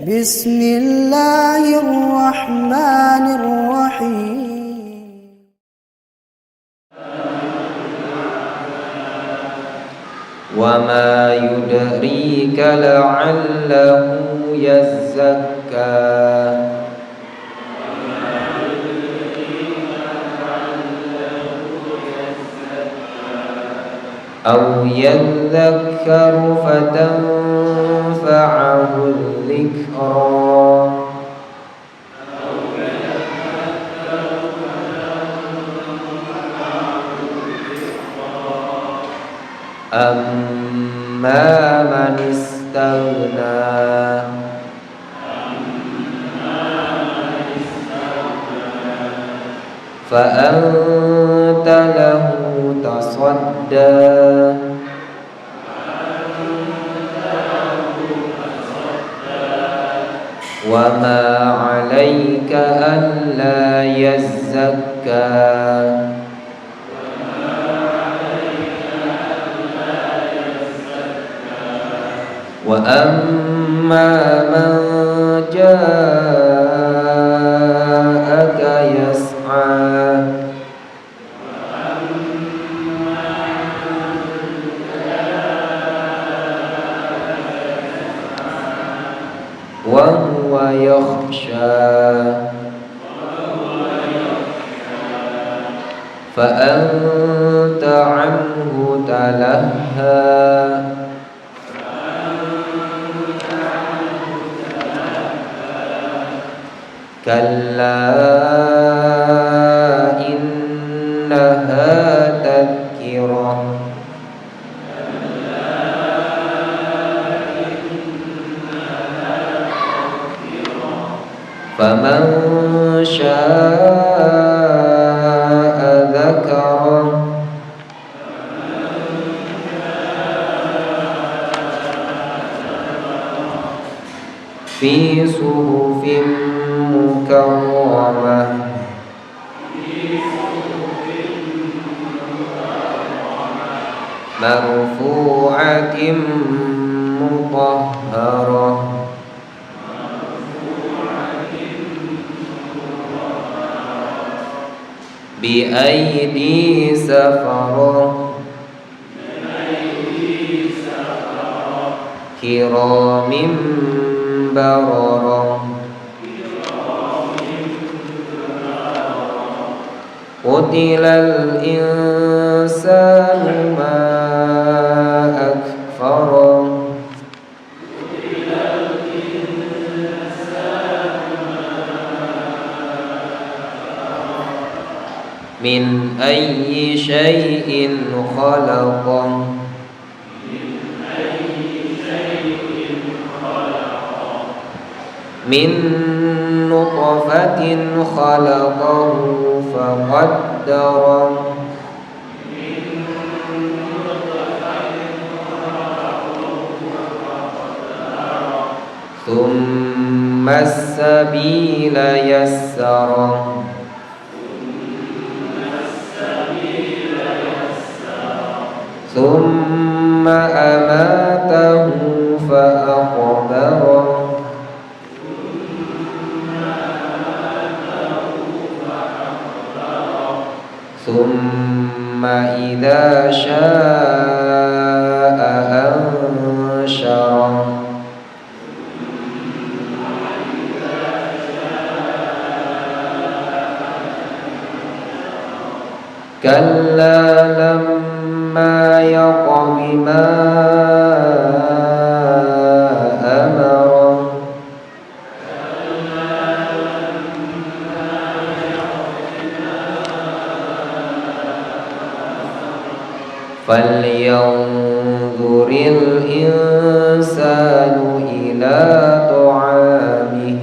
بسم الله الرحمن الرحيم وما يدريك لعله يزكى أو يذكر فتنفعه الذكرى أما من استغنى فأنت له تصدى وما عليك ألا يزكى وأما من جاءك يسعى وهو يخشى فأنت عنه تلهى كلا إنها تذكرة فمن شاء ذكره في صحف مكرمة مرفوعة مطهرة بأيدي سفرة كرام بررة قتل الإنسان ما أكفره من أي شيء خلقه من نطفة خلقه فقدره ثم السبيل يسره ثم أماته فأقبره ثم إذا شاء أنشره كلا لما يقض ما أمره فلينظر الإنسان إلى طعامه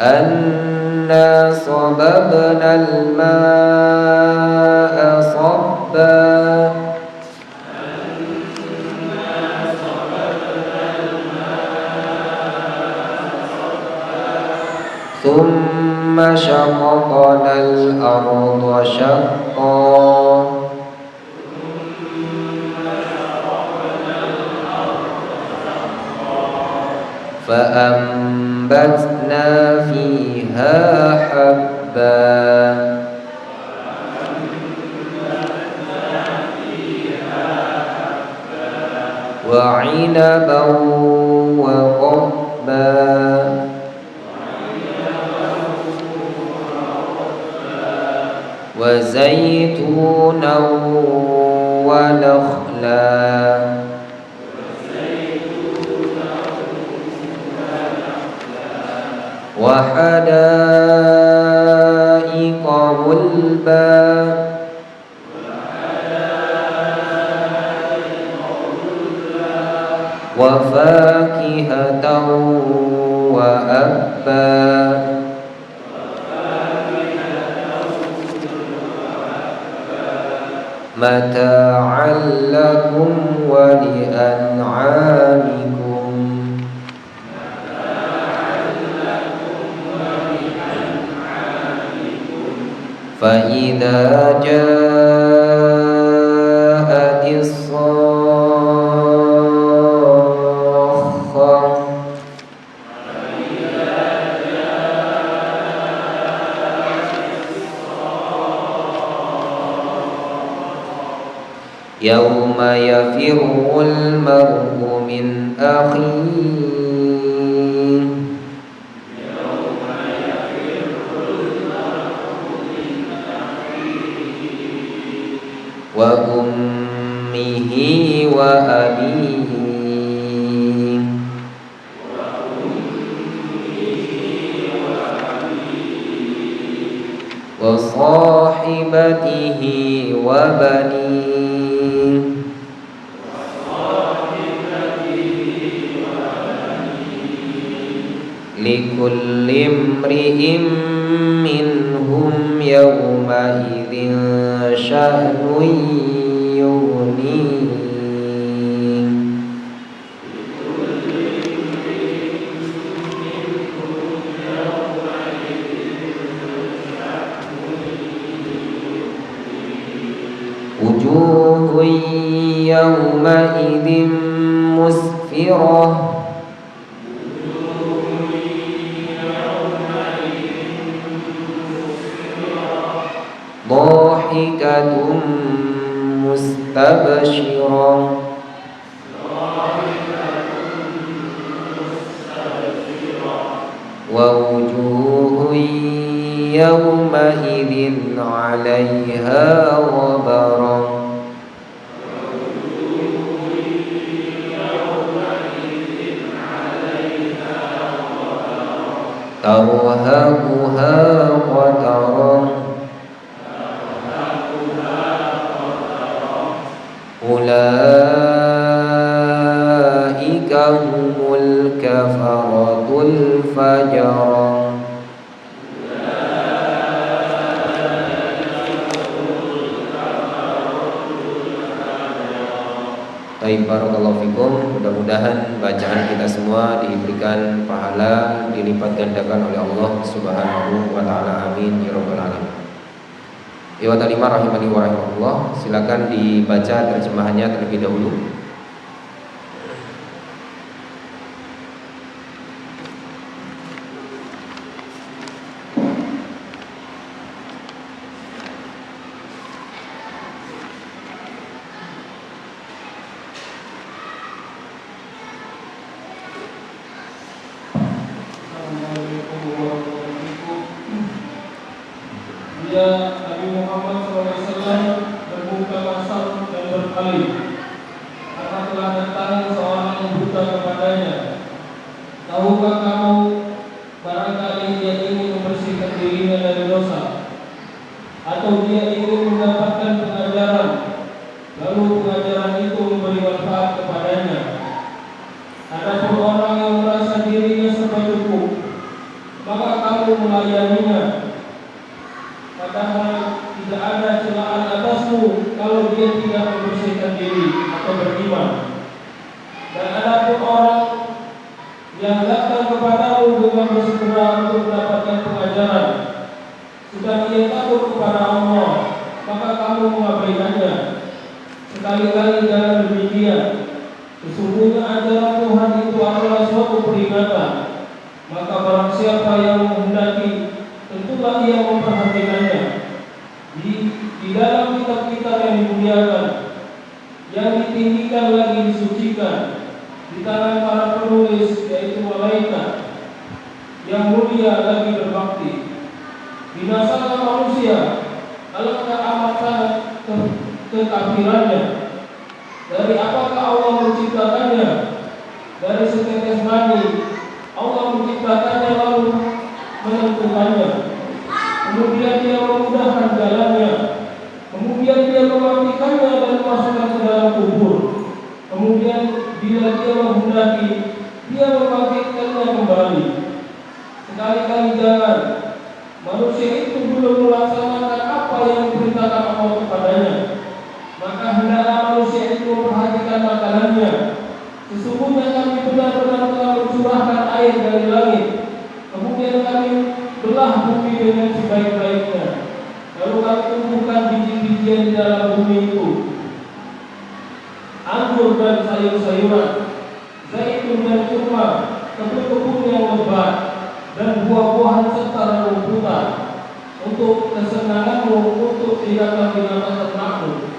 أنا صببنا الماء صبا ثم شققنا الأرض شقا فأنبتنا فيها حبا وعنبا وقضبا وزيتونا ونخلا وحدائق غلبا وفاكهة وأبا متاعا لكم ولأنعامكم فإذا جاءت الصاخة يوم يفر المرء من أخيه وأمه وأبيه وصاحبته وبنيه لكل امرئ منهم يومئذ شأن يغنيه وجوه يومئذ مسفرة ضاحكة مستبشرة ووجوه يومئذ عليها غبرة ترهقها قترة أولئك هم الكفرة الفجرة. Baik, barakallahu fikum. Mudah-mudahan bacaan kita semua diberikan pahala, dilipat gandakan oleh Allah Subhanahu wa taala. Amin ya rabbal alamin. Ikhwatal iman rahimani wa rahimakumullah, silakan dibaca terjemahannya terlebih dahulu. Nabi Muhammad SAW berbuka masam dan berpaling karena telah datang seorang yang buta kepadanya. Tahukah kamu, barangkali dia ingin membersihkan dirinya dari dosa, atau dia ingin mendapatkan pengajaran, lalu pengajaran itu memberi manfaat kepadanya. Adapun orang yang merasa dirinya serba cukup, maka kamu melayaninya, padahal tidak ada celaan atasmu kalau dia tidak membersihkan diri atau beriman. Dan adapun orang yang datang kepada dengan bersegera untuk mendapatkan pengajaran. Sedang ia takut kepada Allah, maka kamu mengabaikannya. Sekali-kali jangan demikian. Sesungguhnya ajaran Tuhan itu adalah suatu peringatan. Maka barang siapa yang menghendaki, tentulah ia memperhatikannya. Di dalam kitab-kitab yang dimuliakan, yang ditinggikan lagi disucikan, di tangan para penulis, yaitu malaikat yang mulia lagi berbakti. Binasakan manusia, alangkah amat sangat kekafirannya. Dari apakah Allah menciptakannya? Dari setetes mani Allah menciptakannya lalu menentukannya. Kemudian dia memudahkan jalannya. Kemudian dia mematikannya dan memasukkan ke dalam kubur. Kemudian bila dia menghendaki, dia membangkitkannya kembali. Sekali-kali jangan. Manusia itu belum melaksanakan apa yang diperintahkan Allah kepadanya. Maka hendaklah manusia itu memperhatikan makanannya. Sesungguhnya kami benar-benar telah mencurahkan air dari langit. Kemudian kami belah bumi dengan sebaik-baiknya. Lalu kami tumbuhkan biji-bijian di dalam bumi itu, anggur dan sayur-sayuran, zaitun dan kurma, kebun-kebun yang lebat, dan buah-buahan serta rumputan, untuk kesenanganmu, untuk binatang-binatang ternakmu.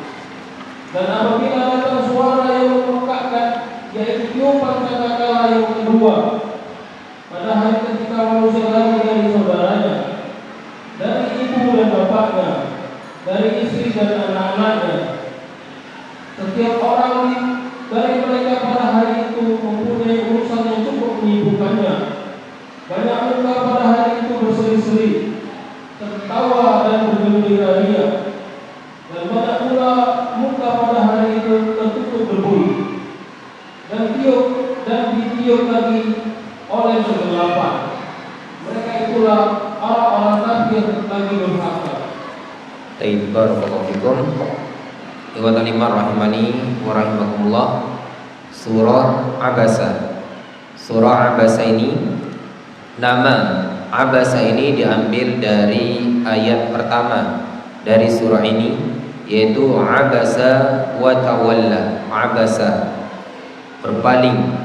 Dan apabila datang suara yang memekakkan, yaitu tiupan sangkakala yang kedua, pada hari ketika manusia lari dari saudaranya, dari ibu dan bapaknya, dari istri dan anak-anaknya. Setiap orang dari mereka pada hari itu mempunyai urusan yang cukup menyibukkannya. Banyak muka pada hari itu berseri-seri, tertawa dan bergembira ria. Dan banyak pula muka pada hari itu tertutup debu, dan ditiup lagi oleh kegelapan. Mereka itulah orang-orang kafir lagi durhaka. Taib barakallahu fikum. Ikhwatan iman rahimani wa rahimakumullah. Surah Abasa. Surah Abasa ini, nama Abasa ini diambil dari ayat pertama dari surah ini, yaitu Abasa wa tawalla. Abasa, berpaling,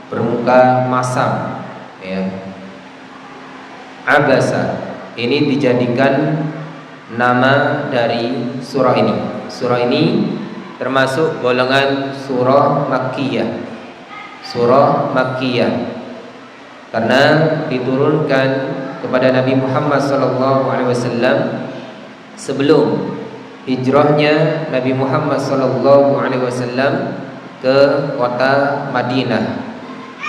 bermuka masam, ya. Abasa ini dijadikan nama dari surah ini. Surah ini termasuk golongan surah Makkiyah. Surah Makkiyah karena diturunkan kepada Nabi Muhammad SAW sebelum hijrahnya Nabi Muhammad SAW ke kota Madinah,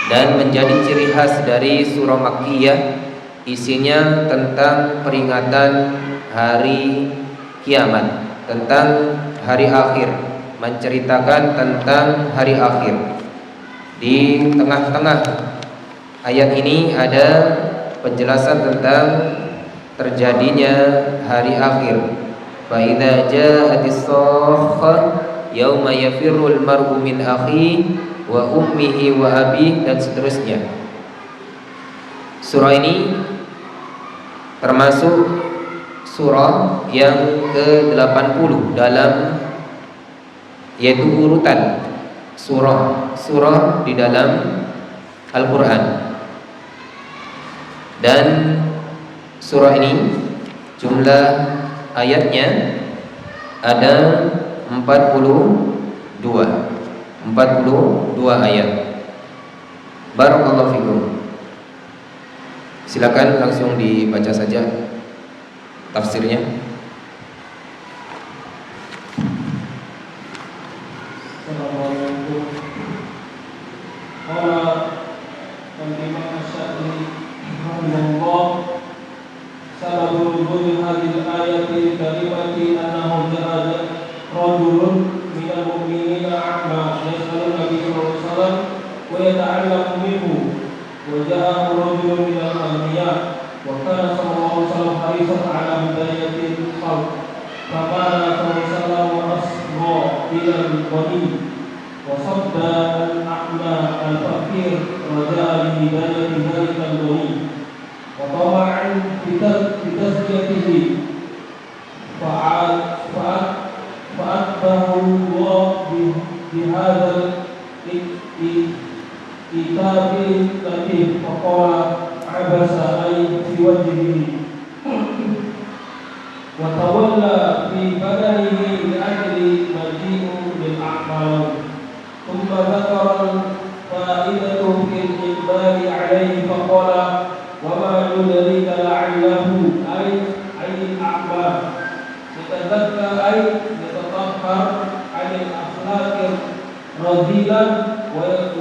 dan menjadi ciri khas dari surah Makkiyah, isinya tentang peringatan hari kiamat, tentang hari akhir, menceritakan tentang hari akhir. Di tengah-tengah ayat ini ada penjelasan tentang terjadinya hari akhir. Fa idza ja'atis sakhah yauma yafirrul mar'u min akhihi wa ummihi wa abihi, dan seterusnya. Surah ini termasuk surah yang ke-80 dalam, yaitu urutan surah di dalam Al-Quran. Dan surah ini jumlah ayatnya ada 42 ayat. Barakallahu fikum. Silakan langsung dibaca saja tafsirnya. Assalamualaikum. Qala Imam Asy-Syafi'i rahimahullah, sababul nuzul hadhihi al-ayati kalimati annahu ja'a rajulun minal mu'minina a'ma yas'alu Nabi sallallahu alaihi wasallam wa yata'allamu minhu, wa ja'a rajulun minal aghniya wa kana sallallahu alaihi wasallam harisan 'ala hidayatil khalq, faqala sallallahu alaihi wasallam wa asgha ila al-ghani wa sadda al-a'ma al-faqir wa ja'a li hidayati dhalika al-ghani فقال عبس أي في وجهه وتولى في بدنه لأجل مجيء بالأعمال. ثم ذكر الفائدة في الإقبال عليه فقال وما يدريك لعله أي الأعمال يتذكر أي يتطهر عن الأخلاق الرذيلة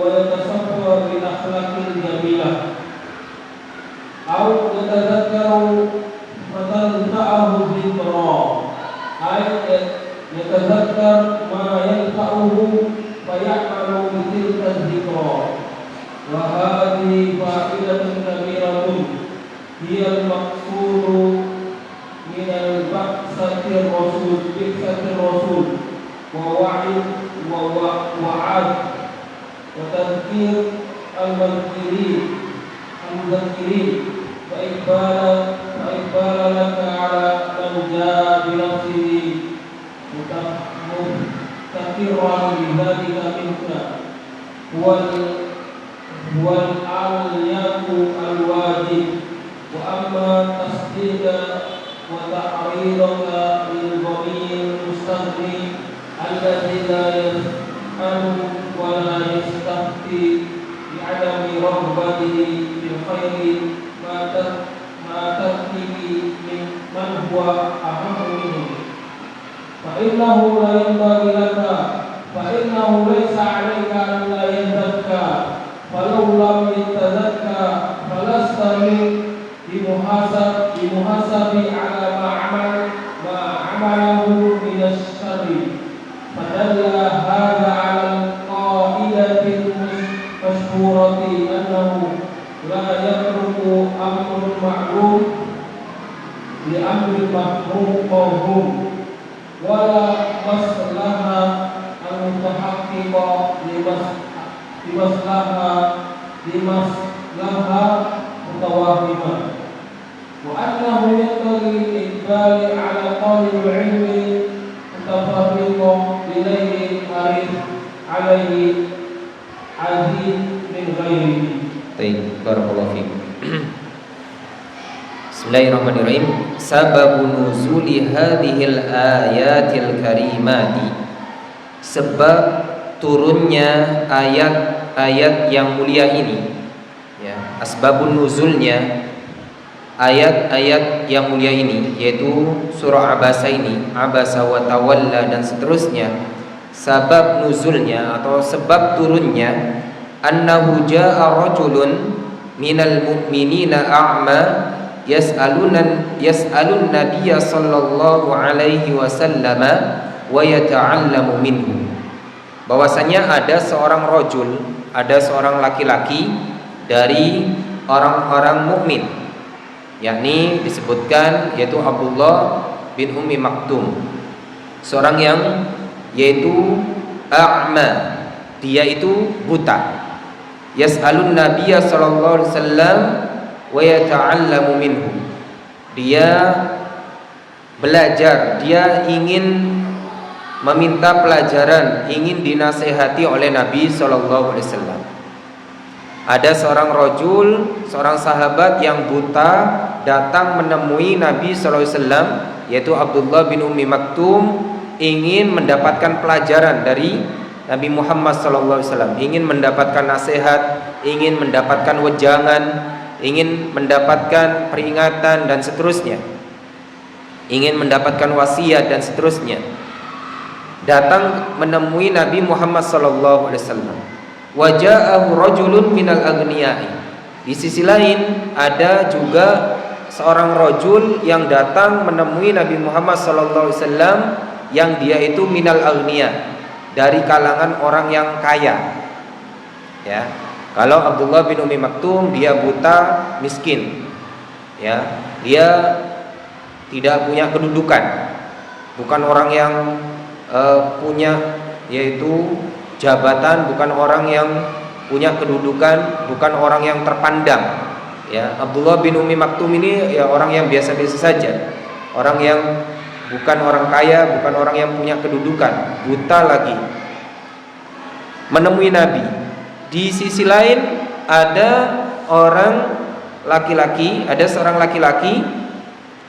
ويتصفى بالأخلاق الجميلة، أو يتذكر فتنفعه الذكرى أي يتذكر ما ينفعه فيعمل بتلك الذكرى. وهذه فائدة كبيرة هي المقصود من بعثة الرسول ووعد وتذكير المذكرين فإقبال لك على من جاء بنفسه مفتقرا بذلك منك هو العمليات الواجب. وأما تصديق وتعريضك للضمير المستغني الذي لا يسأل ولا يستفتي بعدم رغبته في الخير ما تأتي من هو أهم منه، فإنه ليس عليك أن لا يتزكى، فلو لم يتزكى فلست بمحاسب على ما عمله من الشر. فدل هذا على القاعدة المشهورة أنه لا يترك أمر المعروف لأمر محروم ولا مصلحة المتحققة لمصلحة متوهمة، وأنه ينبغي الإقبال على طالب العلم متفرق إليه عليه عزيز من غيره. Baik, barakallahu fikum. Bismillahirrahmanirrahim. Sababun nuzuli hadhil ayatil karimati. Sebab turunnya ayat-ayat yang mulia ini, ya, asbabun nuzulnya ayat-ayat yang mulia ini, yaitu surah Abasa ini, Abasa wa tawalla dan seterusnya. Sabab nuzulnya atau sebab turunnya, annahu jaa rajulun minal mu'minina a'ma yas'alun nabiyya sallallahu alaihi wasallam wa yata'allamu minhu. Bahwasanya ada seorang rajul, ada seorang laki-laki dari orang-orang mukmin, yakni disebutkan yaitu Abdullah bin Ummi Maktum, seorang yang yaitu a'ma, dia itu buta. Yas'alun nabiyya sallallahu alaihi wasallam wa yata'allamu minhu. Dia belajar, dia ingin meminta pelajaran, ingin dinasehati oleh Nabi sallallahu alaihi wasallam. Ada seorang rajul, seorang sahabat yang buta datang menemui Nabi sallallahu alaihi wasallam, yaitu Abdullah bin Ummi Maktum, ingin mendapatkan pelajaran dari Nabi Muhammad SAW, ingin mendapatkan nasihat, ingin mendapatkan wejangan, ingin mendapatkan peringatan dan seterusnya, ingin mendapatkan wasiat dan seterusnya. Datang menemui Nabi Muhammad SAW. Waja'ahu rajulun minal aghniyai. Di sisi lain ada juga seorang rajul yang datang menemui Nabi Muhammad SAW, yang dia itu minal aghniya, dari kalangan orang yang kaya. Ya, kalau Abdullah bin Ummi Maktum dia buta, miskin. Ya, dia tidak punya kedudukan, bukan orang yang punya yaitu jabatan, bukan orang yang punya kedudukan, bukan orang yang terpandang. Ya, Abdullah bin Ummi Maktum ini ya orang yang biasa-biasa saja, orang yang bukan orang kaya, bukan orang yang punya kedudukan, buta lagi. Menemui Nabi. Di sisi lain ada seorang laki-laki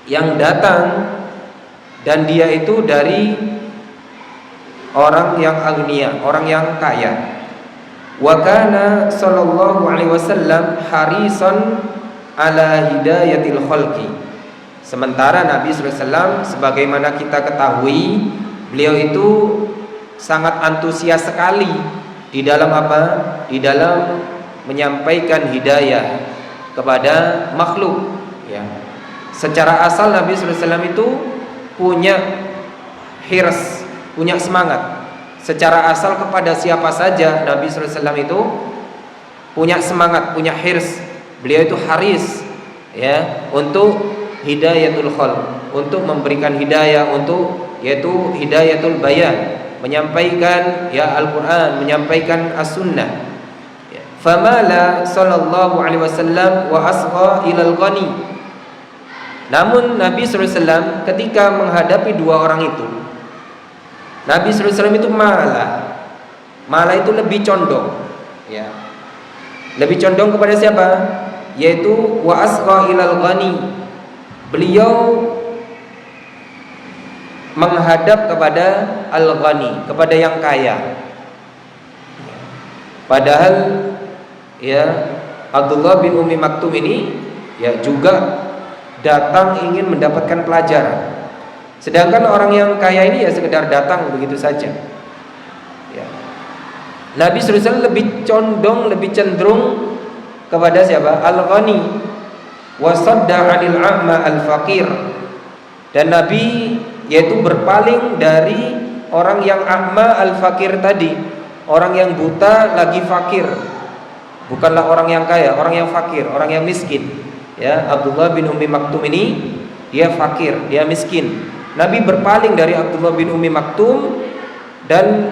yang datang, dan dia itu dari orang yang agniya, orang yang kaya. Wa kana sallallahu alaihi wasallam harisan ala hidayatil khalqi. Sementara Nabi SAW, sebagaimana kita ketahui, beliau itu sangat antusias sekali di dalam apa? Di dalam menyampaikan hidayah kepada makhluk. Ya. Secara asal Nabi SAW itu punya hirs, punya semangat. Secara asal kepada siapa saja Nabi SAW itu punya semangat, punya hirs. Beliau itu haris, ya, untuk hidayatul khalq, untuk memberikan hidayah, untuk yaitu hidayatul bayan, menyampaikan ya Al-Quran, menyampaikan as-sunnah. Famala sallallahu alaihi wasallam wa asgha ilal ghani. Namun Nabi SAW ketika menghadapi dua orang itu, Nabi SAW itu malah itu lebih condong, ya, lebih condong kepada siapa? Yaitu wa asgha ilal ghani. Beliau menghadap kepada al-ghani, kepada yang kaya. Padahal ya Abdullah bin Ummi Maktum ini ya juga datang ingin mendapatkan pelajaran. Sedangkan orang yang kaya ini ya sekedar datang begitu saja. Ya. Nabi SAW lebih condong, lebih cenderung kepada siapa? Al-Ghani wa sadda 'anil 'amma al-faqir. Dan Nabi yaitu berpaling dari orang yang a'ma al-faqir tadi, orang yang buta lagi fakir. Bukanlah orang yang kaya, orang yang fakir, orang yang miskin. Ya, Abdullah bin Ummi Maktum ini dia fakir, dia miskin. Nabi berpaling dari Abdullah bin Ummi Maktum dan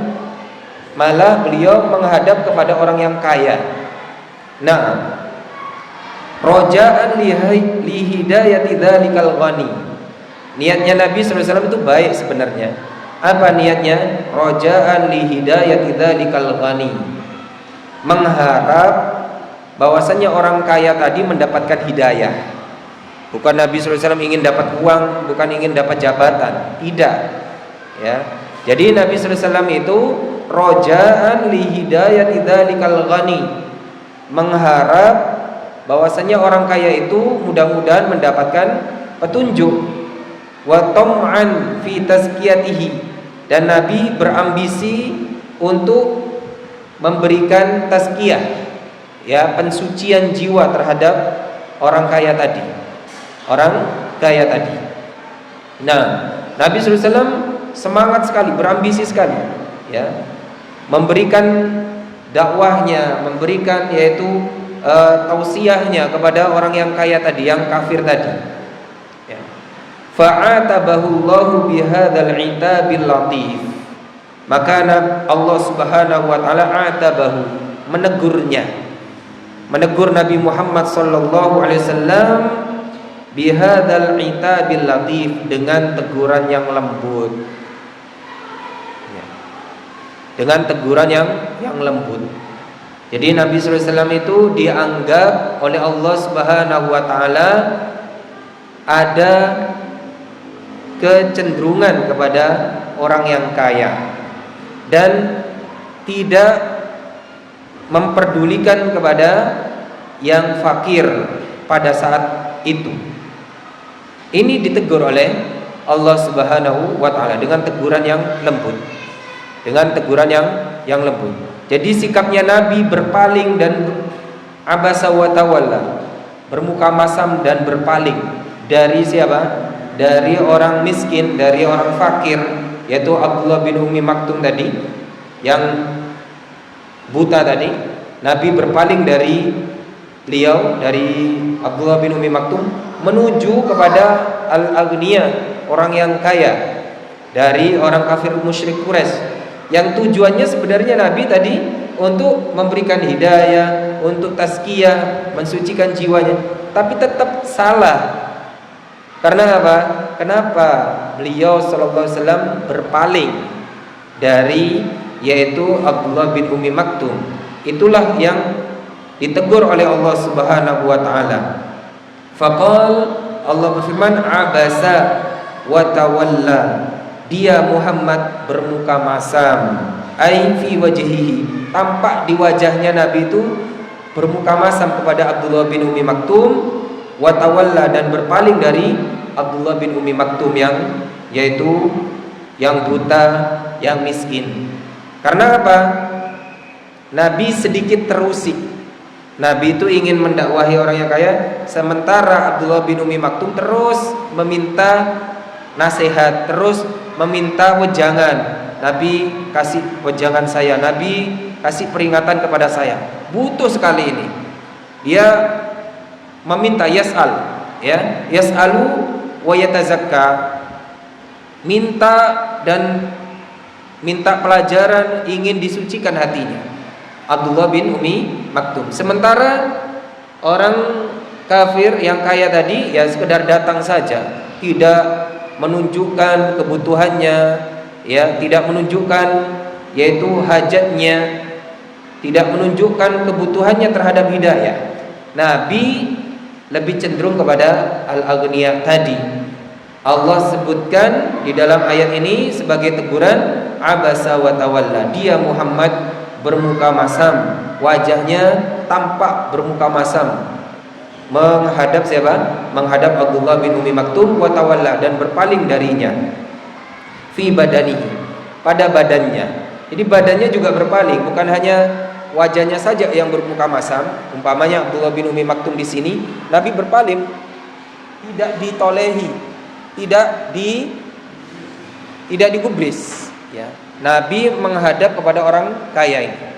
malah beliau menghadap kepada orang yang kaya. Nah, roja'an li hidayati dzalikal ghani. Niatnya Nabi SAW itu baik sebenarnya. Apa niatnya? Roja'an li hidayati dzalikal ghani. Mengharap bahwasannya orang kaya tadi mendapatkan hidayah. Bukan Nabi SAW ingin dapat uang, bukan ingin dapat jabatan, tidak. Ya, jadi Nabi SAW itu roja'an li hidayati dzalikal ghani, mengharap bahwasannya orang kaya itu mudah-mudahan mendapatkan petunjuk. Wa tam'an fi tazkiyatihi, dan Nabi berambisi untuk memberikan tazkiyah, ya, pensucian jiwa terhadap orang kaya tadi. Nah, Nabi SAW semangat sekali, berambisi sekali, ya, memberikan dakwahnya, memberikan yaitu tausiahnya kepada orang yang kaya tadi, yang kafir tadi. Ya. Fa'atabahu Allahu bihadzal 'itabil latif. Maka Allah Subhanahu wa taala atabahu, menegur Nabi Muhammad sallallahu alaihi wasallam bihadzal 'itabil latif, dengan teguran yang lembut. Ya. Dengan teguran yang lembut. Jadi Nabi SAW itu dianggap oleh Allah Subhanahu wa taala ada kecenderungan kepada orang yang kaya dan tidak memperdulikan kepada yang fakir pada saat itu. Ini ditegur oleh Allah Subhanahu wa taala dengan teguran yang lembut. Dengan teguran yang lembut. Jadi sikapnya Nabi berpaling dan abasa wa tawalla, bermuka masam dan berpaling dari siapa? Dari orang miskin, dari orang fakir, yaitu Abdullah bin Ummi Maktum tadi, yang buta tadi. Nabi berpaling dari beliau, dari Abdullah bin Ummi Maktum, menuju kepada al-aghniya, orang yang kaya, dari orang kafir musyrik Quraisy, yang tujuannya sebenarnya Nabi tadi untuk memberikan hidayah, untuk tazkiyah, mensucikan jiwanya, tapi tetap salah. Karena apa? Kenapa beliau sallallahu alaihi wasallam berpaling dari yaitu Abdullah bin Ummi Maktum? Itulah yang ditegur oleh Allah Subhanahu wa taala. Faqal, Allah berfirman, abasa wa tawalla, dia Muhammad bermuka masam, ai fi wajhihi, tampak di wajahnya Nabi itu bermuka masam kepada Abdullah bin Ummi Maktum, wa tawalla, dan berpaling dari Abdullah bin Ummi Maktum yang yaitu yang buta, yang miskin. Karena apa? Nabi sedikit terusik. Nabi itu ingin mendakwahi orang yang kaya, sementara Abdullah bin Ummi Maktum terus meminta nasihat, terus meminta wejangan. Nabi kasih wejangan saya, Nabi kasih peringatan kepada saya. Butuh sekali ini. Dia meminta yas'al, ya, yas'alu wa yatazakka, minta dan minta pelajaran, ingin disucikan hatinya Abdullah bin Ummi Maktum. Sementara orang kafir yang kaya tadi ya sekedar datang saja, tidak menunjukkan kebutuhannya, ya, tidak menunjukkan yaitu hajatnya, tidak menunjukkan kebutuhannya terhadap hidayah. Nabi lebih cenderung kepada al-aghniya tadi. Allah sebutkan di dalam ayat ini sebagai teguran, abasa wa tawalla, dia Muhammad bermuka masam, wajahnya tampak bermuka masam, menghadap siapa? Menghadap Abdullah bin Ummi Maktum, wa tawalla, dan berpaling darinya, fi badanihi, pada badannya. Jadi badannya juga berpaling, bukan hanya wajahnya saja yang bermuka masam. Umpamanya Abdullah bin Ummi Maktum di sini, Nabi berpaling, tidak ditolehi, tidak digubris, ya. Nabi menghadap kepada orang kaya ini.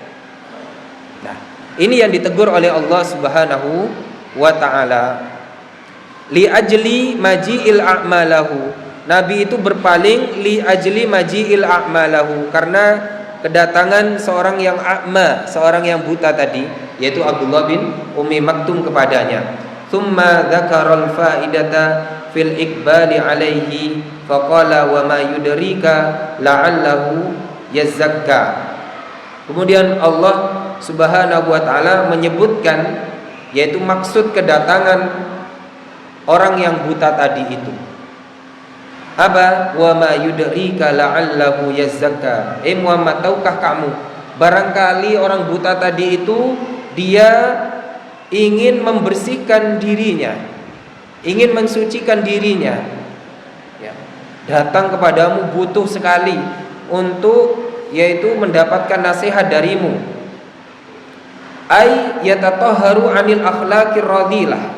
Nah, ini yang ditegur oleh Allah Subhanahu wa taala. Li ajli maji'il a'malahu. Nabi itu berpaling li ajli maji'il a'malahu, karena kedatangan seorang yang a'ma, seorang yang buta tadi, yaitu Abdullah bin Ummi Maktum kepadanya. Tsumma dzakaral faidata fil iqbali alaihi faqala wa ma yudrika la'allahu yazakka. Kemudian Allah Subhanahu wa taala menyebutkan yaitu maksud kedatangan orang yang buta tadi itu. Apa? Wa ma yudrika la'allahu yazakka. Muhammad, tahukah kamu barangkali orang buta tadi itu dia ingin membersihkan dirinya, ingin mensucikan dirinya, ya. Datang kepadamu butuh sekali untuk yaitu mendapatkan nasihat darimu. Ay yatatahharu anil akhlaqir radhilah.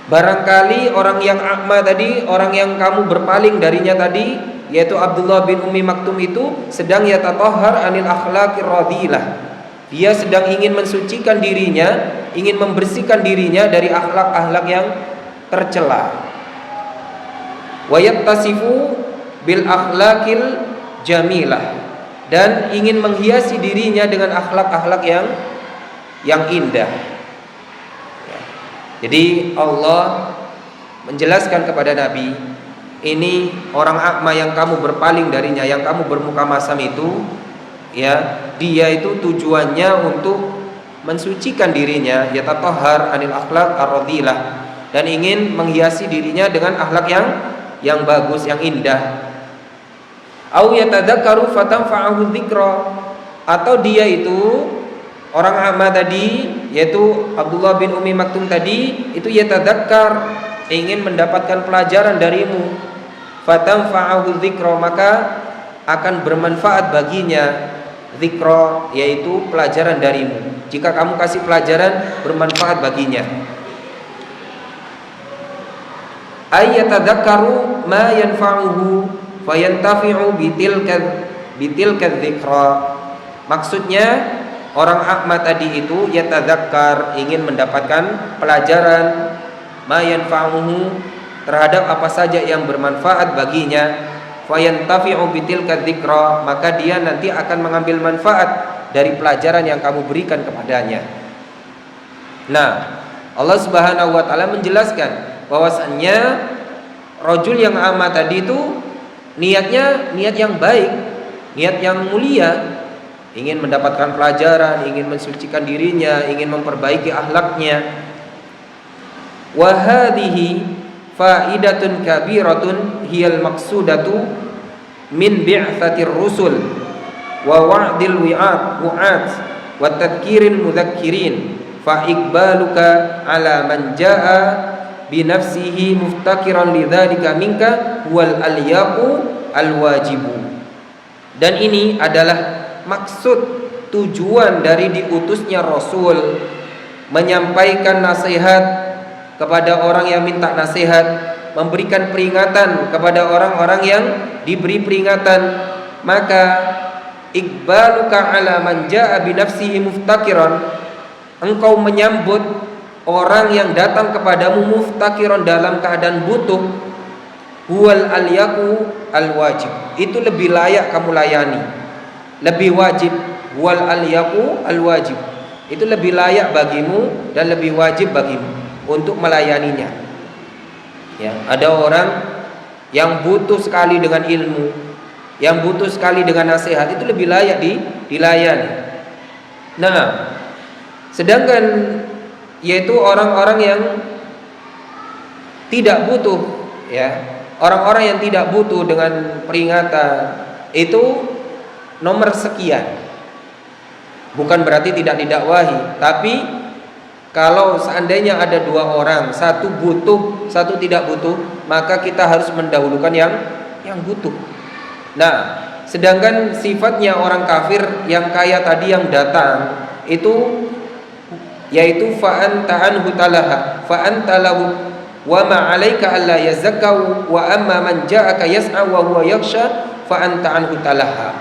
Barangkali orang yang a'ma tadi, orang yang kamu berpaling darinya tadi, yaitu Abdullah bin Ummi Maktum itu sedang yatatahhar anil akhlaqir radhilah. Dia sedang ingin mensucikan dirinya, ingin membersihkan dirinya dari akhlak-akhlak yang tercela. Wa yattasifu bil akhlaqil jamilah, dan ingin menghiasi dirinya dengan akhlak-akhlak yang indah. Jadi Allah menjelaskan kepada Nabi, ini orang a'ma yang kamu berpaling darinya, yang kamu bermuka masam itu, ya, dia itu tujuannya untuk mensucikan dirinya, yatatahhar anil akhlaq ar-radhilah, dan ingin menghiasi dirinya dengan akhlak yang bagus, yang indah. Au yatadzakkaru fatanfa'ahu dzikra, atau dia itu orang a'ma tadi, yaitu Abdullah bin Ummi Maktum tadi, itu yatadzakkar, ingin mendapatkan pelajaran darimu, fatanfa'ahu dzikra, maka akan bermanfaat baginya dzikra, yaitu pelajaran darimu. Jika kamu kasih pelajaran, bermanfaat baginya. Ayyatadzakkaru ma yanfa'uhu fayantafi'u bitilka dzikra. Maksudnya orang a'ma tadi itu yatadzakkar, ingin mendapatkan pelajaran, ma yanfa'uhu, terhadap apa saja yang bermanfaat baginya, fayantafi'u bitilka dzikra, maka dia nanti akan mengambil manfaat dari pelajaran yang kamu berikan kepadanya. Nah, Allah Subhanahu wa taala menjelaskan bahwasannya rajul yang a'ma tadi itu niatnya niat yang baik, niat yang mulia, ingin mendapatkan pelajaran, ingin mensucikan dirinya, ingin memperbaiki akhlaknya. Wa hadhihi faidatun kabiratun hiyal maqsudatu min bi'tsatir rusul wa wa'dil wu'at wa tadhkiril mudzakirin fa iqbaluka ala man jaa bi nafsihi muftakiran lidzalika minka huwal alyaqu alwajibu. Dan ini adalah maksud tujuan dari diutusnya Rasul, menyampaikan nasihat kepada orang yang minta nasihat, memberikan peringatan kepada orang-orang yang diberi peringatan. Maka iqbaluka ala man jaa bi nafsihi muftakiran, engkau menyambut orang yang datang kepadamu muftakiran dalam keadaan butuh, huwal alyaqu alwajib, itu lebih layak kamu layani, lebih wajib. Huwal alyaqu alwajib, itu lebih layak bagimu dan lebih wajib bagimu untuk melayaninya. Ya, ada orang yang butuh sekali dengan ilmu, yang butuh sekali dengan nasihat, itu lebih layak dilayani. Nah, sedangkan yaitu orang-orang yang tidak butuh, ya, orang-orang yang tidak butuh dengan peringatan itu nomor sekian. Bukan berarti tidak didakwahi, tapi kalau seandainya ada dua orang, satu butuh, satu tidak butuh, maka kita harus mendahulukan yang butuh. Nah, sedangkan sifatnya orang kafir yang kaya tadi yang datang itu yaitu fa anta anhu talaha fa anta lahu wa ma 'alaika alla yazakka wa amma man ja'aka yas'a wa huwa yakhsha fa anta anhu talaha.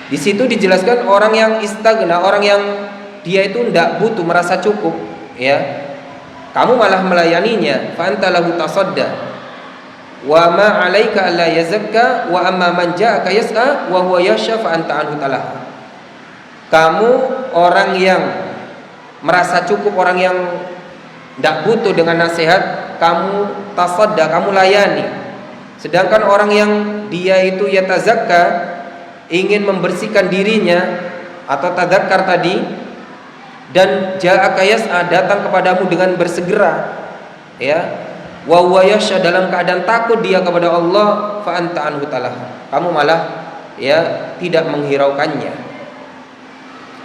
Di situ dijelaskan orang yang istagna, orang yang dia itu tidak butuh, merasa cukup, ya. Kamu malah melayaninya, fa anta lahu tasadda. Wa ma 'alaika alla yazakka wa amma man ja'aka yas'a wa huwa yakhsha fa anta anhu talaha. Kamu orang yang merasa cukup, orang yang tidak butuh dengan nasihat, kamu tasadda, kamu layani. Sedangkan orang yang dia itu yatazakka, ingin membersihkan dirinya atau tadzakkar tadi, dan ja'aka yas'a, datang kepadamu dengan bersegera, ya, wa huwa yakhsha, dalam keadaan takut dia kepada Allah, fa anta anhu talaha, kamu malah ya tidak menghiraukannya.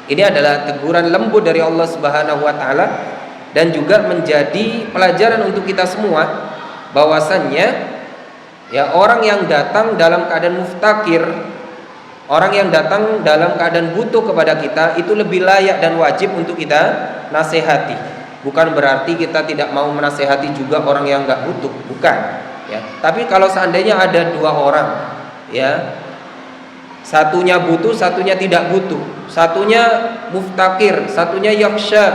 Ini adalah teguran lembut dari Allah Subhanahu wa taala, dan juga menjadi pelajaran untuk kita semua bahwasannya ya orang yang datang dalam keadaan muftakir, orang yang datang dalam keadaan butuh kepada kita, itu lebih layak dan wajib untuk kita nasihati. Bukan berarti kita tidak mau menasihati juga orang yang enggak butuh, bukan, ya. Tapi kalau seandainya ada dua orang, ya, satunya butuh, satunya tidak butuh, satunya muftakir, satunya yakhsha,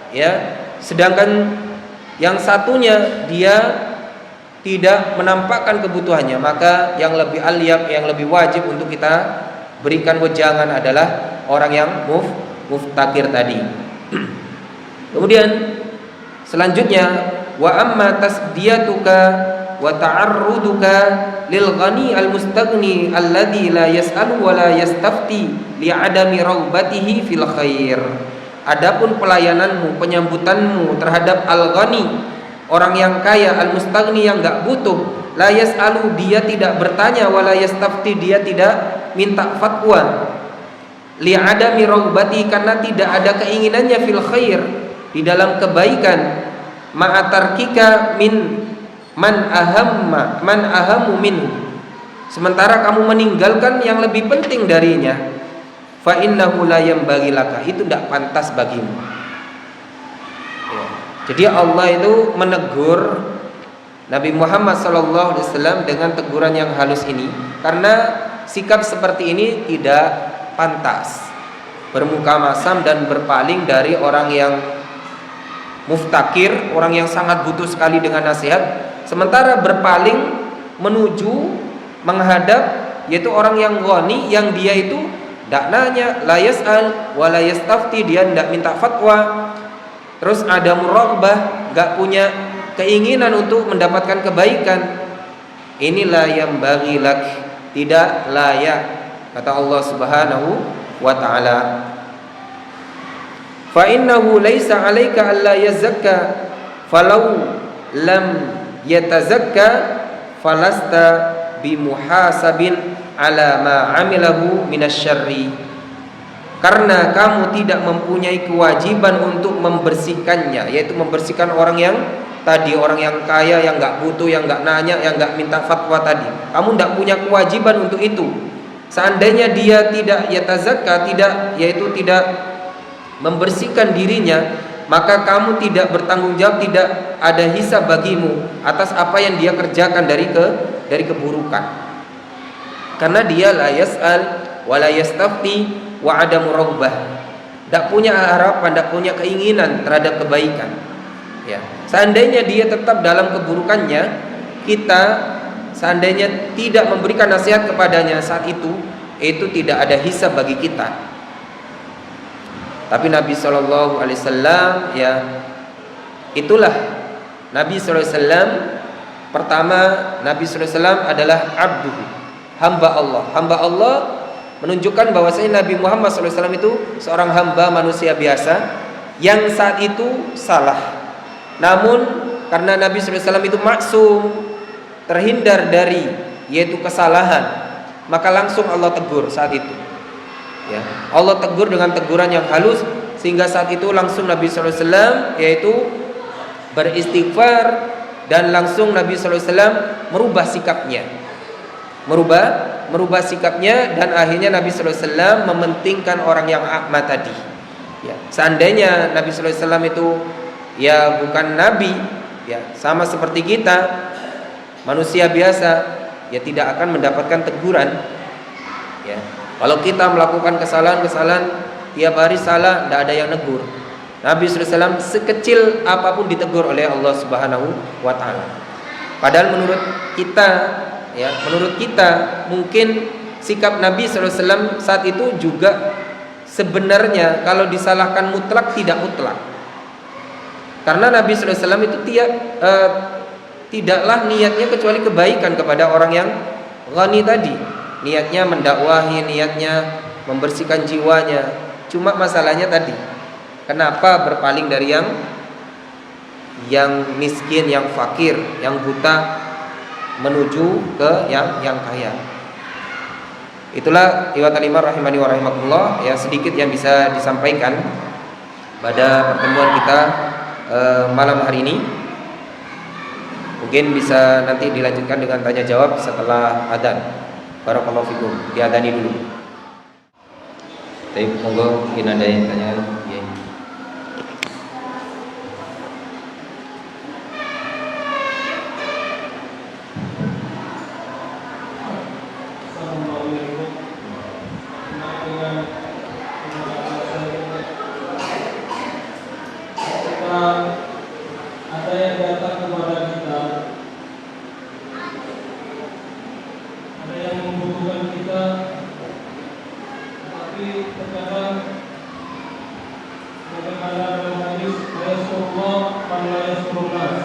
ya, sedangkan yang satunya dia tidak menampakkan kebutuhannya, maka yang lebih alyab, yang lebih wajib untuk kita berikan wejangan adalah orang yang muftakir tadi. Kemudian selanjutnya, wa amma tasdiyatuka wa ta'arruduka lil ghani al mustaghni alladhi la yas'alu wa la yastafti li'adami raghbatihi fil khair. Adapun pelayananmu, penyambutanmu terhadap al ghani, orang yang kaya, al mustaghni yang enggak butuh, la yas'alu, dia tidak bertanya, wa la yastafti, dia tidak minta fatwa, li'adami raghbati, karena tidak ada keinginannya fil khair, di dalam kebaikan, ma'atarkika min man ahammu minhu, sementara kamu meninggalkan yang lebih penting darinya, fa innahu la yanbaghi laka, itu tidak pantas bagimu. Jadi Allah itu menegur Nabi Muhammad SAW dengan teguran yang halus ini, karena sikap seperti ini tidak pantas, bermuka masam dan berpaling dari orang yang muftakir, orang yang sangat butuh sekali dengan nasihat, sementara berpaling menuju menghadap yaitu orang yang ghani, yang dia itu tidak nanya, la yas'al wa la yastafti, dia tidak minta fatwa, terus ada muraghbah, enggak punya keinginan untuk mendapatkan kebaikan. Inilah yang bagi lak, tidak layak Kata Allah Subhanahu wa taala, "Fa innahu laisa 'alaika alla yazakka, falau lam yatazakka falasta bimuhasabin 'ala ma 'amilahu minasyarri." Karena kamu tidak mempunyai kewajiban untuk membersihkannya, yaitu membersihkan orang yang tadi, orang yang kaya, yang nggak butuh, yang nggak nanya, yang nggak minta fatwa tadi. Kamu tidak punya kewajiban untuk itu. Seandainya dia tidak yatazakka, yaitu tidak membersihkan dirinya, maka kamu tidak bertanggung jawab, tidak ada hisab bagimu atas apa yang dia kerjakan dari keburukan. Karena dia la yas'al wa la yastafti wa adamu raghbah, tidak punya harapan, tidak punya keinginan terhadap kebaikan. Ya, seandainya dia tetap dalam keburukannya, kita seandainya tidak memberikan nasihat kepadanya saat itu tidak ada hisab bagi kita. Tapi Nabi Shallallahu Alaihi Wasallam, ya, itulah Nabi Shallallahu Alaihi Wasallam. Pertama, Nabi Shallallahu Alaihi Wasallam adalah abdu, hamba Allah. Hamba Allah menunjukkan bahwasanya Nabi Muhammad SAW itu seorang hamba manusia biasa yang saat itu salah. Namun karena Nabi SAW itu maksum, terhindar dari yaitu kesalahan, maka langsung Allah tegur saat itu. Ya, Allah tegur dengan teguran yang halus, sehingga saat itu langsung Nabi SAW yaitu beristighfar, dan langsung Nabi SAW merubah sikapnya. Merubah sikapnya, dan akhirnya Nabi sallallahu alaihi wasallam mementingkan orang yang a'ma tadi. Ya, seandainya Nabi sallallahu alaihi wasallam itu ya bukan nabi, ya sama seperti kita, manusia biasa, ya tidak akan mendapatkan teguran. Ya, kalau kita melakukan kesalahan-kesalahan tiap hari salah, tidak ada yang negur. Nabi sallallahu alaihi wasallam sekecil apapun ditegur oleh Allah Subhanahu wa taala. Padahal menurut kita mungkin sikap Nabi SAW saat itu juga sebenarnya kalau disalahkan mutlak tidak mutlak, karena Nabi SAW itu tidaklah niatnya kecuali kebaikan kepada orang yang ghani tadi. Niatnya mendakwahi, niatnya membersihkan jiwanya. Cuma masalahnya tadi, kenapa berpaling dari yang miskin, yang fakir, yang buta, menuju ke yang kaya. Itulah ikhwatal iman rahimani wa rahimakumullah, ya sedikit yang bisa disampaikan pada pertemuan kita malam hari ini. Mungkin bisa nanti dilanjutkan dengan tanya jawab setelah adzan. Barakallahu fikum. Diadani dulu. Baik, monggo mungkin ada yang tanya. Ya. Ada yang datang kepada kita, ada yang membutuhkan kita, tapi terkadang bagaimana dalam hadis Rasulullah Sallallahu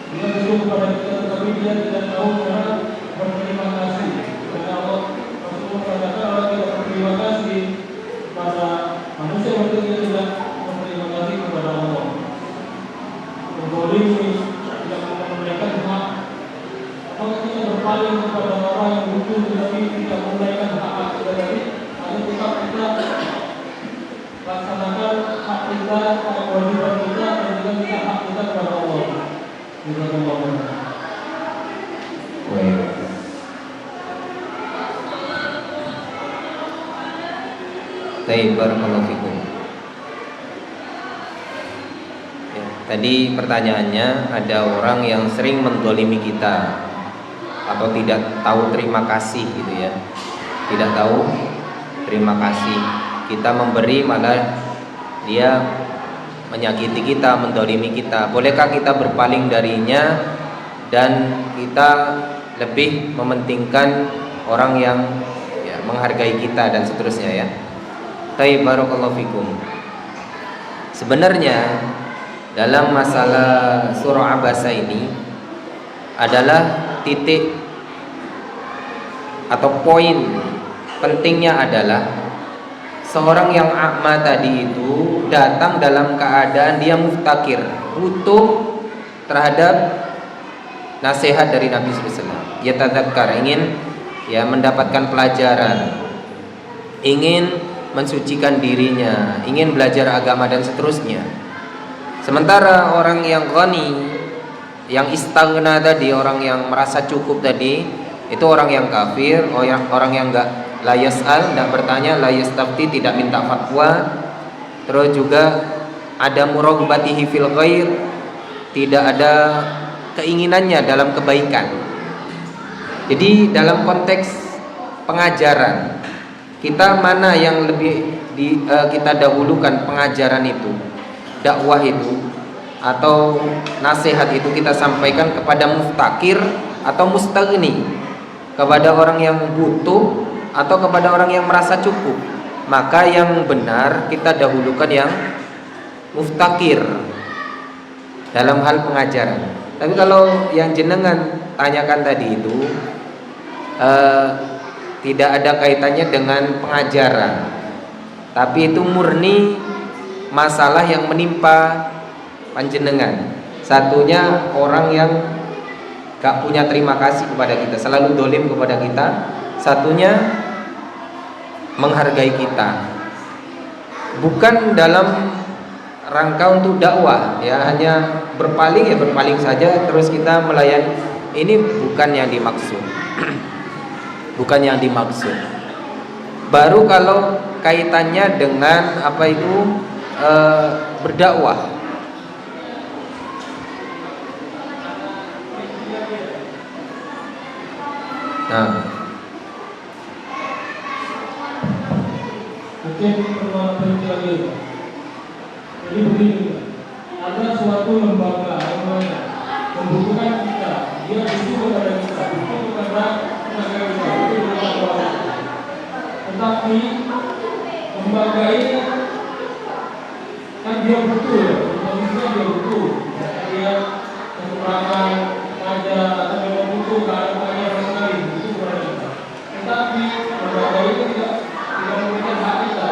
dia disuruh kepada kita, tetapi dia tidak tahu cara berterima kasih. Karena Allah Rasulullah katakan kalau tidak berterima kasih kepada manusia, berarti dia tidak berterima kasih kepada Allah. Berbolimi tidak menunaikan hak. Apakah kita berpaling kepada orang yang butuh tetapi tidak menunaikan hak kita tadi, atau tetap kita laksanakan hak kita, kewajiban kita, dan juga kita hak kita kepada Allah. Baik, barakallahu fikum. Ya, tadi pertanyaannya, ada orang yang sering menzalimi kita atau tidak tahu terima kasih gitu ya. Tidak tahu terima kasih. Kita memberi malah dia menyakiti kita, menzalimi kita. Bolehkah kita berpaling darinya dan kita lebih mementingkan orang yang ya, menghargai kita dan seterusnya ya. Baik, barakallahu fikum. Sebenarnya dalam masalah surah Abasa ini adalah titik atau poin pentingnya adalah seorang yang a'ma tadi itu datang dalam keadaan dia muftakir, butuh terhadap nasihat dari Nabi SAW. Dia tadakkar, ingin ya mendapatkan pelajaran, ingin mensucikan dirinya, ingin belajar agama dan seterusnya. Sementara orang yang ghani, yang istaghna tadi, orang yang merasa cukup tadi, itu orang yang kafir, orang yang enggak la yas'al, tidak bertanya, la yastafti, tidak minta fatwa, terus juga ada muraghbatihi fil ghair, tidak ada keinginannya dalam kebaikan. Jadi dalam konteks pengajaran, kita mana yang lebih kita dahulukan, pengajaran itu, dakwah itu, atau nasihat itu kita sampaikan kepada muftakir atau mustaghni, kepada orang yang butuh atau kepada orang yang merasa cukup? Maka yang benar kita dahulukan yang muftakir dalam hal pengajaran. Tapi kalau yang jenengan tanyakan tadi itu tidak ada kaitannya dengan pengajaran, tapi itu murni masalah yang menimpa panjenengan. Satunya orang yang gak punya terima kasih kepada kita, selalu dolim kepada kita. Satunya menghargai kita, bukan dalam rangka untuk dakwah ya, hanya berpaling ya berpaling saja terus kita melayani. Ini bukan yang dimaksud. Bukan yang dimaksud. Baru kalau kaitannya dengan apa itu berdakwah. Nah, mungkin perlu lagi. Jadi begini, ada suatu lembaga yang membutuhkan kita, dia butuh kepada kita, butuh kepada tenaga kita, butuh kepada orang. Tetapi lembaga ini kan dia butuh ya, manusia dia butuh, dia kekurangan aja atau memang butuh keadaan sekali, butuh kepada kita. Tetapi lembaga ini tidak memberikan hak kita,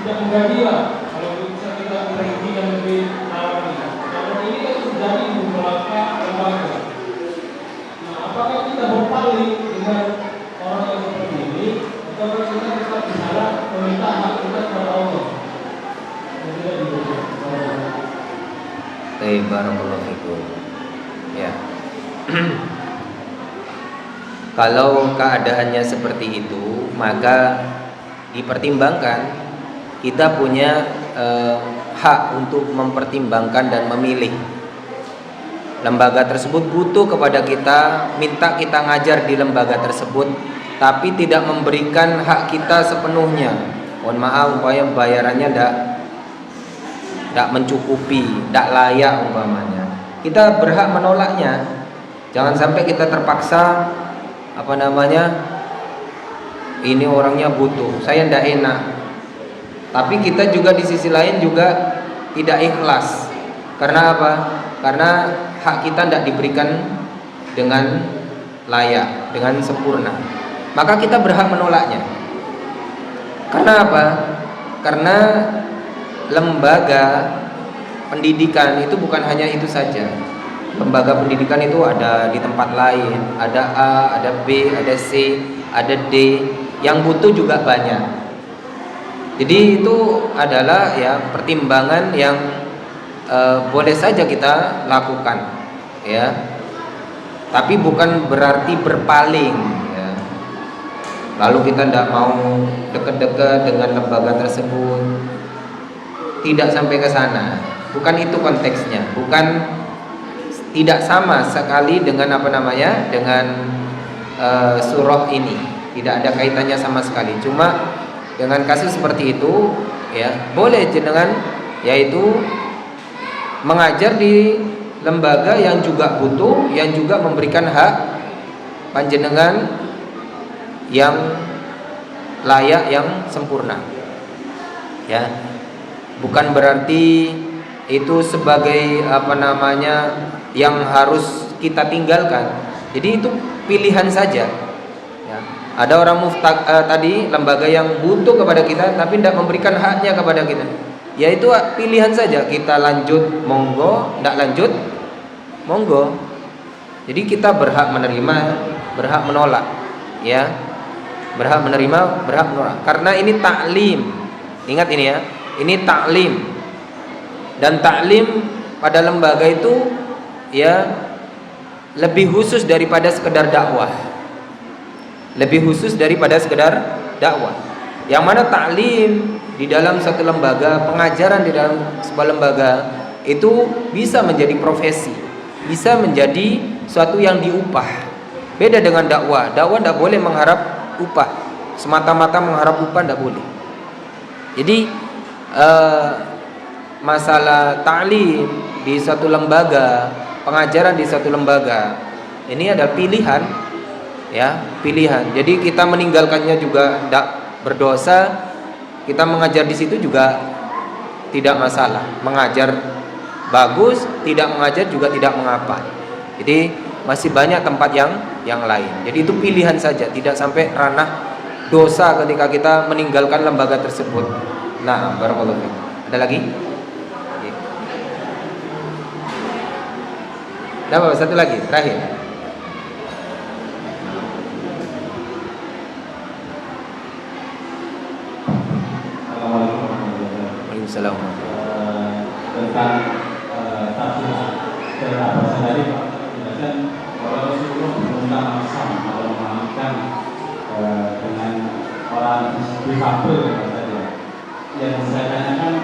tidak menggadilah kalau bisa kita berhenti dan lebih alami. Namun ini kan terjadi di beberapa lembaga. Nah, apakah kita berpaling dengan orang yang seperti ini, atau kita tetap di sana meminta hak kita kepada Allah? Tidak diberikan. Barakallahu fikum. Ya. Kalau keadaannya seperti itu, maka dipertimbangkan. Kita punya hak untuk mempertimbangkan dan memilih. Lembaga tersebut butuh kepada kita, minta kita ngajar di lembaga tersebut, tapi tidak memberikan hak kita sepenuhnya. Mohon maaf, umpamanya bayarannya tidak mencukupi, tidak layak umpamanya. Kita berhak menolaknya. Jangan sampai kita terpaksa ini orangnya butuh, saya tidak enak. Tapi kita juga di sisi lain juga tidak ikhlas. Karena apa? Karena hak kita tidak diberikan dengan layak, dengan sempurna. Maka kita berhak menolaknya. Karena apa? Karena lembaga pendidikan itu bukan hanya itu saja. Lembaga pendidikan itu ada di tempat lain, ada A, ada B, ada C, ada D. Yang butuh juga banyak. Jadi itu adalah ya pertimbangan yang boleh saja kita lakukan, ya. Tapi bukan berarti berpaling, ya. Lalu kita tidak mau dekat-dekat dengan lembaga tersebut, tidak sampai ke sana. Bukan itu konteksnya, bukan, tidak sama sekali dengan dengan surah ini, tidak ada kaitannya sama sekali. Cuma dengan kasus seperti itu, ya boleh jenengan yaitu mengajar di lembaga yang juga butuh, yang juga memberikan hak panjenengan yang layak, yang sempurna. Ya, bukan berarti itu sebagai yang harus kita tinggalkan. Jadi itu pilihan saja. Ya. Ada orang tadi lembaga yang butuh kepada kita tapi tidak memberikan haknya kepada kita. Ya itu pilihan saja. Kita lanjut monggo, tidak lanjut monggo. Jadi kita berhak menerima, berhak menolak. Ya, berhak menerima, berhak menolak. Karena ini taklim. Ingat ini ya. Ini taklim. Dan taklim pada lembaga itu ya lebih khusus daripada sekedar dakwah. Lebih khusus daripada sekedar dakwah. Yang mana taklim di dalam satu lembaga, pengajaran di dalam sebuah lembaga itu bisa menjadi profesi, bisa menjadi suatu yang diupah. Beda dengan dakwah. Dakwah tidak boleh mengharap upah, semata-mata mengharap upah tidak boleh. Jadi masalah taklim di suatu lembaga, pengajaran di suatu lembaga, ini adalah pilihan, ya, pilihan. Jadi kita meninggalkannya juga tidak berdosa. Kita mengajar di situ juga tidak masalah. Mengajar bagus, tidak mengajar juga tidak mengapa. Jadi masih banyak tempat yang lain. Jadi itu pilihan saja, tidak sampai ranah dosa ketika kita meninggalkan lembaga tersebut. Nah, barakallahu fiik. Ada lagi? Ada satu lagi, terakhir. Waalaikumsalam. Tentang tafsir bahasa tadi Pak menjelaskan bahwa Rasulullah mengundang Hasan atau memahamkan dengan orang difabel tadi. Yang saya tanyakan,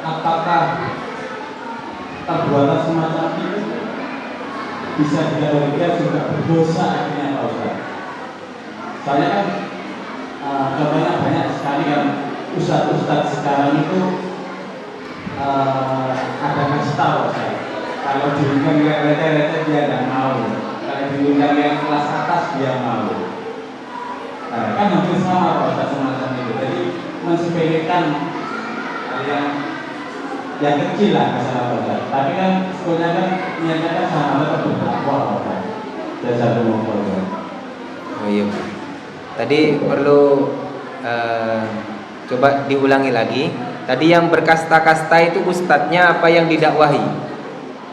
apakah perbuatan semacam itu bisa dikategorikan juga berdosa akhirnya Pak Ustaz? Soalnya kan contohnya banyak sekali kan ustadz sekarang itu ada kasih tahu saya, kalau diundang yang rete-rete dia tidak mau, kalau diundang yang kelas atas dia mau. Nah, kan hampir sama Pak Ustaz semacam itu. Jadi mensepelekan yang kecil lah masalah Pak Ustaz. Tapi kan sebenarnya kan niatnya kan sama tetap berdakwah Pak Ustaz. Dan satu mongkol. Oh iya. Tadi perlu coba diulangi lagi. Tadi yang berkasta-kasta itu ustadznya apa yang didakwahi?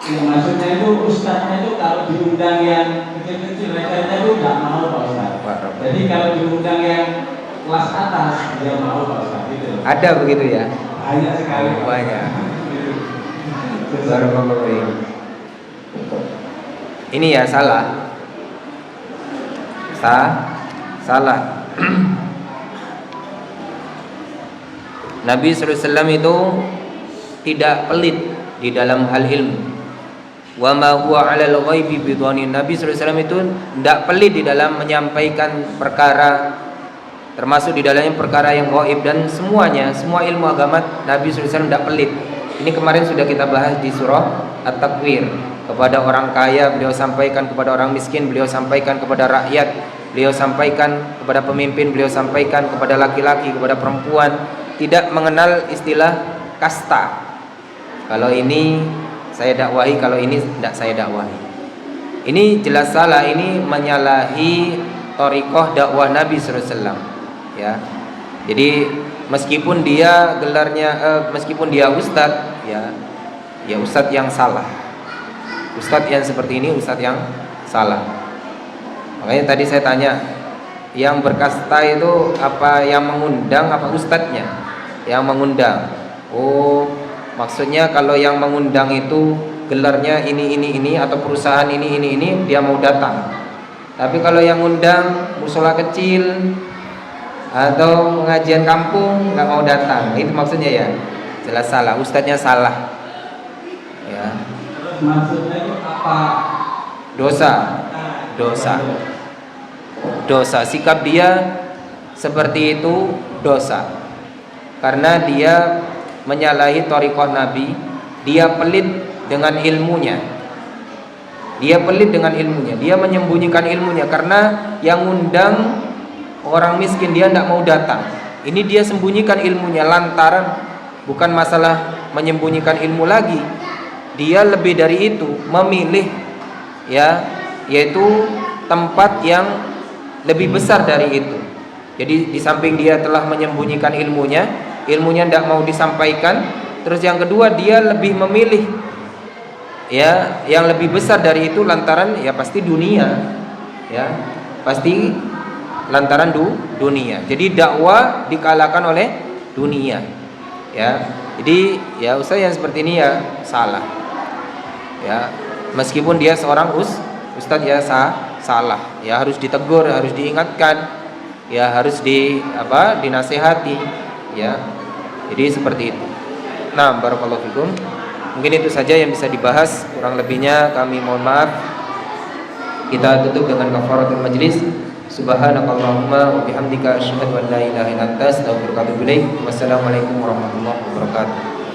Ya, maksudnya itu ustadznya itu kalau diundang yang kecil-kecil recehnya itu nggak mau Pak Ustaz. Jadi kalau diundang yang kelas atas dia mau Pak Ustaz. Gitu. Ada begitu ya? Banyak sekali. Banyak. Barakallahu fiik. Ini ya salah. Salah. Nabi SAW itu tidak pelit di dalam hal ilmu. Wa ma huwa 'alal ghaibi bidhanin. Nabi SAW itu tidak pelit di dalam menyampaikan perkara, termasuk di dalamnya perkara yang gaib dan semuanya, semua ilmu agama Nabi SAW tidak pelit. Ini kemarin sudah kita bahas di surah At-Takwir. Kepada orang kaya beliau sampaikan, kepada orang miskin beliau sampaikan, kepada rakyat beliau sampaikan, kepada pemimpin beliau sampaikan, kepada laki-laki, kepada perempuan. Tidak mengenal istilah kasta. Kalau ini saya dakwahi, kalau ini tidak saya dakwahi. Ini jelas salah. Ini menyalahi thariqah dakwah Nabi SAW. Ya. Jadi meskipun dia gelarnya, meskipun dia ustadz, ya ustadz yang salah. Ustadz yang seperti ini ustadz yang salah. Makanya tadi saya tanya, yang berkasta itu apa yang mengundang apa ustadznya? Yang mengundang. Oh, maksudnya kalau yang mengundang itu gelarnya ini atau perusahaan ini dia mau datang. Tapi kalau yang undang musola kecil atau pengajian kampung nggak mau datang, itu maksudnya ya. Jelas salah, ustadznya salah. Ya. Maksudnya itu apa? Dosa. Sikap dia seperti itu dosa. Karena dia menyalahi thariqah Nabi, dia pelit dengan ilmunya. Dia menyembunyikan ilmunya karena yang undang orang miskin dia tidak mau datang. Ini dia sembunyikan ilmunya lantaran bukan masalah menyembunyikan ilmu lagi. Dia lebih dari itu, memilih ya yaitu tempat yang lebih besar dari itu. Jadi di samping dia telah menyembunyikan ilmunya tidak mau disampaikan. Terus yang kedua, dia lebih memilih ya yang lebih besar dari itu lantaran ya pasti dunia, ya pasti lantaran dunia. Jadi dakwah dikalahkan oleh dunia, ya. Jadi ya ustaz yang seperti ini ya salah, ya meskipun dia seorang ustaz ya salah, ya harus ditegur, harus diingatkan, ya harus dinasehati, ya. Jadi seperti itu. Nah, barakallahu fikum. Mungkin itu saja yang bisa dibahas, kurang lebihnya kami mohon maaf. Kita tutup dengan kafaratul majlis. Subhanakallahumma wa bihamdika asyhadu an la ilaha illa anta astaghfiruka wa atubu ilaik. Wassalamualaikum warahmatullahi wabarakatuh.